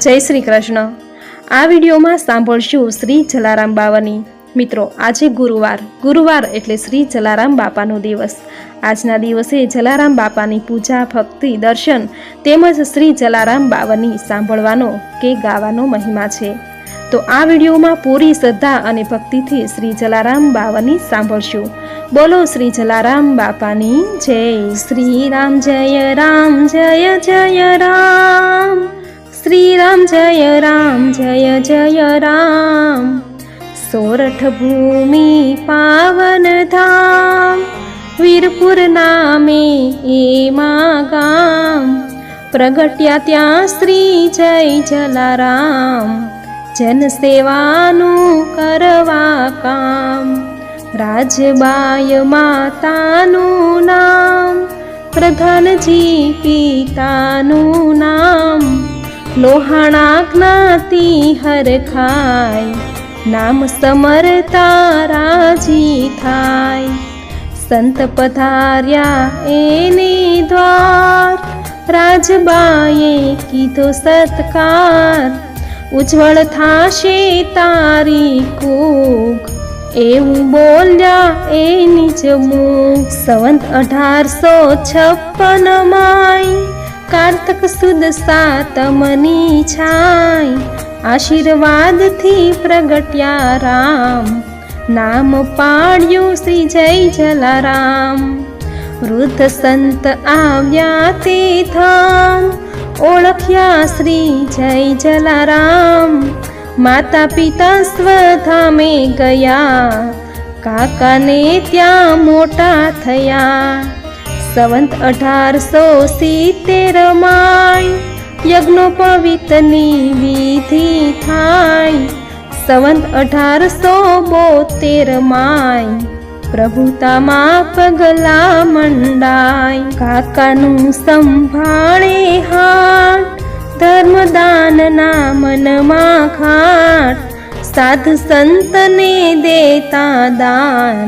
जय श्री कृष्ण। आ विडियो में सांभळशुं श्री जलाराम बावानी। मित्रों, आज गुरुवार एटले श्री जलाराम बापानो दिवस। आजना दिवसे जलाराम बापानी पूजा, भक्ति, दर्शन तेमज श्री जलाराम बावानी सांभळवानो के गावानो महिमा छे। तो आ विडियो में पूरी श्रद्धा अने भक्ति थी श्री जलाराम बावानी सांभळशुं। बोलो श्री जलाराम बापानी जय। श्री राम जय राम जय जय राम, श्री राम जय राम जय जय राम। सोरठ भूमि पावन धाम, वीरपुर नामे एमा गाम। प्रगट्या त्या श्री जय जलाराम, जन सेवानु करवा काम। राजबाय मातानु नाम, प्रधानजी पितानु नाम। लोहाणा ज्ञाति हरखाय, नाम समरता राजी थाय। संत पधार्या एने द्वार, राजबाए कीधो सत्कार। उज्जवल थाशे तारी कूक, एवं बोल्या ए निज मुख। संवत 1856 माय, कार्तक सुद सातमनी छाय। आशीर्वाद थी प्रगट्या राम, नाम पाड्યું श्री जय जलाराम। वृद्ध संत आव्या ते धाम, ओळख्या श्री जय जलाराम। माता पिता स्वधामे गया, काकाने त्या मोटा थया। संवत 1870 माय, यज्ञोपवीतनी विधि थाय। संवत 1872 माय, प्रभुतामा पगला मंडाय। काकानु संभाळे हाट, धर्मदानना मनमा घाट। साधु संतने देता दान,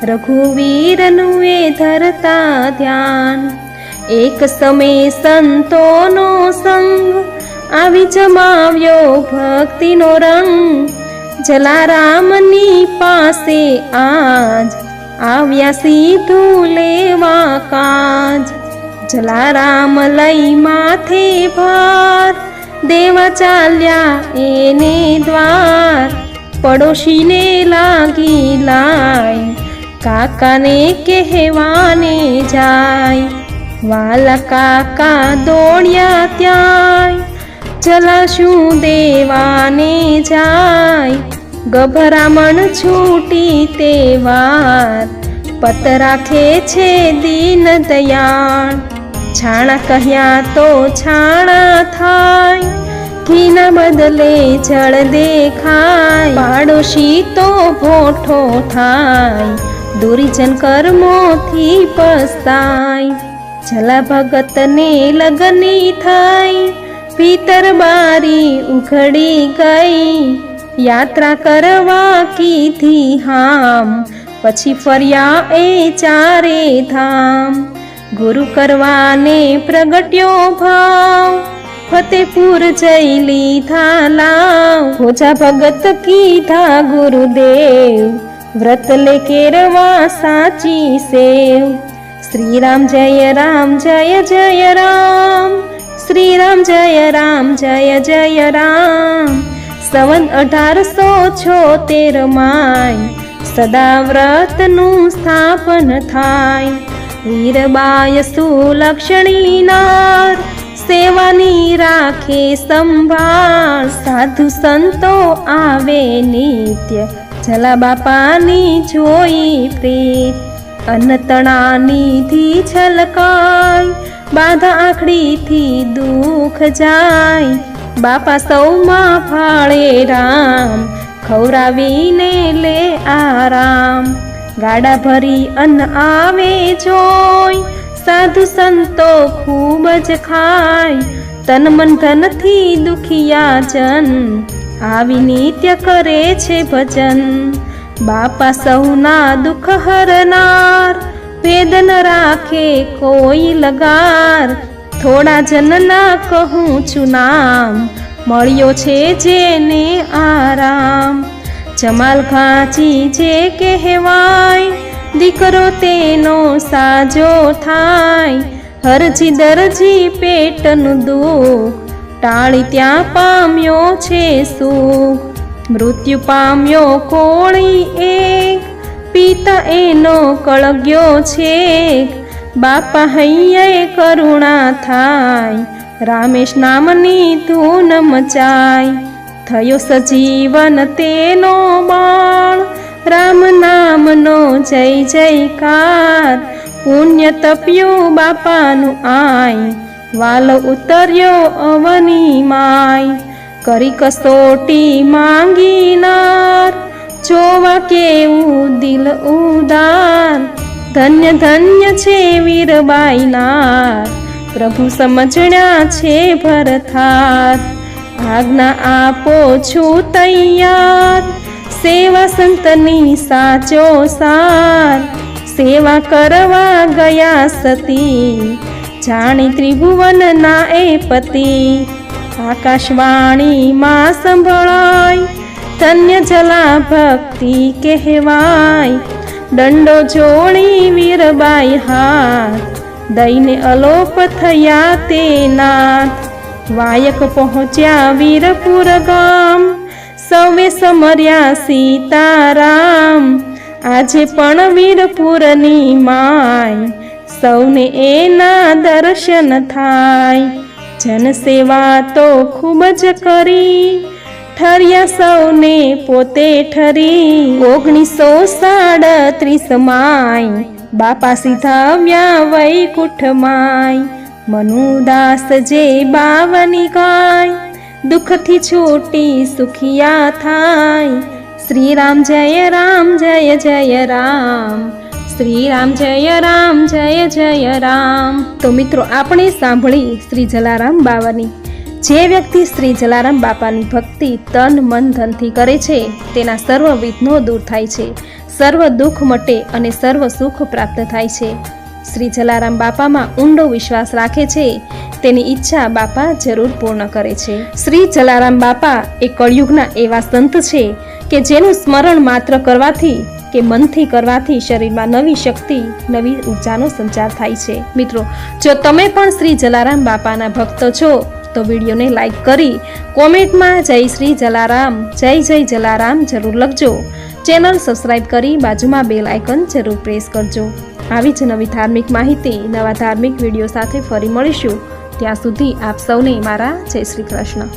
रघुवीरनुए धरता ध्यान। एक समय संतोनो संग, आवी जमाव्यो भक्तिनो रंग। जलारामनी पासे आज, आव्या सीधु लेवा काज। जलाराम लई माथे भार, देवा चाल्या एने द्वार। पड़ोशीने लागी लाय, काकाने कहेवाने जाय। वाला काका दौड़्या त्याय, जलाशुं देवाने जाय। गभरामण छूटी ते वार, पत राखे छे दीन दयाळ। छाणा कह्या तो छाणा थाय, घीना बदले जळ देखाय। पाडोशी तो भोठो थाय, दुरीजन कर्मोथी पસ્તાય। जला भगत ने लगनी थाई, भीतर बारी उखड़ी गई। यात्रा करवा की थी हाम, पछी फर्या ए चारे धाम। गुरु करवाने प्रगट्यो भाव, फतेहपुर जई लीधा लाव। भोजा भगत कीधा गुरुदेव, व्रत ले केरवा साची सेव। श्री राम जय राम जय जय राम, श्री राम जय राम जय जय राम। संवत 1876 माय, सदा व्रतनु स्थापन थाय। वीरबाय सुलक्षणी नार, सेवानी राखे संभाळ। साधु संतो आवे नित्य, जला बापानी जोई प्रीत। अनतणानी थी छलकाय, बाधा आखड़ी थी दुख जाय। बापा सौमा फाळे राम, खवरावीने ले आराम। गाड़ा भरी अन्न आवे जोय, साधु संतो खूब ज खाय। तन मन धन थी दुखिया जन, आवी नित्य करे छे भजन। बापा सौना दुख हरनार, वेदन राखे कोई लगार। थोड़ा जनना कहूँ છું નામ, મળ્યો છે જેને આરામ. જમાલ ખાંચી જે કહેવાય, દીકરો તેનો સાજો થાય. હરજી દરજી પેટનું દુઃખ, ટાળી ત્યાં પામ્યો છે સુખ. મૃત્યુ પામ્યો કોળી એક, પિતા એનો કળગ્યો છે. બાપા હૈયે કરુણા થાય, રામેશ નામની ધૂન મચાય. થયો સજીવન તેનો બાળ, રામ નામનો જય જયકાર. પુણ્ય તપ્યું બાપાનું આય, વાલો ઉતર્યો અવની માય. કરી કસોટી માંગીનાર, જોવા કેવું દિલ ઉદાર. ધન્ય ધન્ય છે વીરબાઈનાર, પ્રભુ સમજણ્યા છે ભરથાર. આજ્ઞા આપો છું તૈયાર, સેવા સંતની સાચો સાર. સેવા કરવા ગયા સતી, જાણી ત્રિભુવનના એ પતિ. આકાશવાણીમાં સંભળાય, ધન્ય જલા ભક્તિ કહેવાય. દંડો જોડી વીરબાઈ હાથ, દઈને અલોપ થયા તે નાથ. વાયક પહોંચ્યા વીરપુર ગામ, સૌએ સમર્યા સીતારામ. આજે પણ વીરપુરની માય, સૌને એના દર્શન થાય. જનસેવા તો ખૂબ જ કરી, ઠર્યા સૌને પોતે ઠરી. 1937 માય, બાપા સીધા આવ્યા વૈકુંઠમાય. મનુદાસ જે બાવની ગાય, દુઃખથી છૂટી સુખિયા થાય. શ્રી રામ જય રામ જય જય રામ, શ્રી રામ જય રામ જય જય રામ. તો મિત્રો, આપણે સાંભળી શ્રી જલારામ બાવાની. જે વ્યક્તિ શ્રી જલારામ બાપાની ભક્તિ તન મન ધનથી કરે છે, તેના સર્વ વિઘ્નો દૂર થાય છે, સર્વ દુઃખ મટે અને સર્વ સુખ પ્રાપ્ત થાય છે. શ્રી જલારામ બાપામાં ઊંડો વિશ્વાસ રાખે છે, તેની ઈચ્છા બાપા જરૂર પૂર્ણ કરે છે. શ્રી જલારામ બાપા એ કળિયુગના એવા સંત છે કે જેનું સ્મરણ માત્ર કરવાથી કે મનથી કરવાથી શરીરમાં નવી શક્તિ, નવી ઉર્જાનો સંચાર થાય છે. મિત્રો, જો તમે પણ શ્રી જલારામ બાપાના ભક્ત છો તો વિડીયોને લાઈક કરી કોમેન્ટમાં જય શ્રી જલારામ, જય જય જલારામ જરૂર લખજો. ચેનલ સબસ્ક્રાઈબ કરી બાજુમાં બેલ આઇકન જરૂર પ્રેસ કરજો. આવી જ નવી ધાર્મિક માહિતી, નવા ધાર્મિક વિડીયો સાથે ફરી મળીશું. ત્યાં સુધી આપ સૌને મારા જય શ્રી કૃષ્ણ.